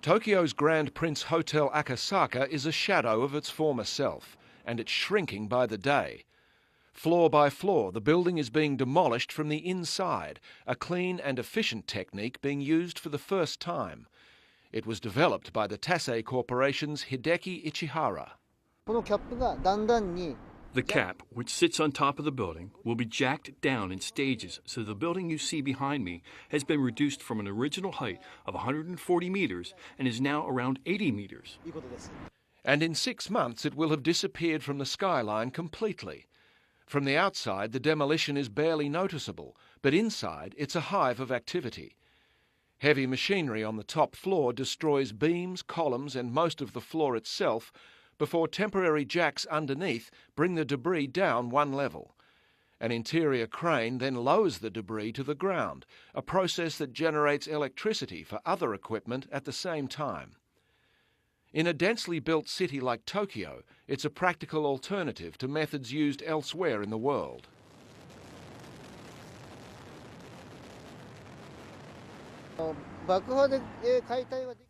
Tokyo's Grand Prince Hotel Akasaka is a shadow of its former self, and it's shrinking by the day. Floor by floor, the building is being demolished from the inside, a clean and efficient technique being used for the first time. It was developed by the Taisei Corporation's Hideki Ichihara. The cap, which sits on top of the building, will be jacked down in stages, so the building you see behind me has been reduced from an original height of 140 meters and is now around 80 meters. And in 6 months it will have disappeared from the skyline completely. From the outside, the demolition is barely noticeable, but inside it's a hive of activity. Heavy machinery on the top floor destroys beams, columns and most of the floor itself before temporary jacks underneath bring the debris down one level. An interior crane then lowers the debris to the ground, a process that generates electricity for other equipment at the same time. In a densely built city like Tokyo, it's a practical alternative to methods used elsewhere in the world.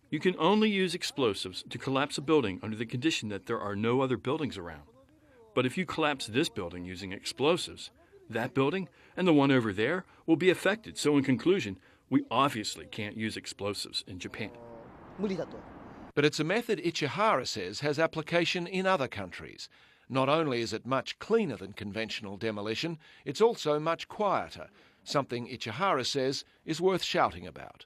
You can only use explosives to collapse a building under the condition that there are no other buildings around. But if you collapse this building using explosives, that building and the one over there will be affected. So in conclusion, we obviously can't use explosives in Japan. But it's a method Ichihara says has application in other countries. Not only is it much cleaner than conventional demolition, it's also much quieter, something Ichihara says is worth shouting about.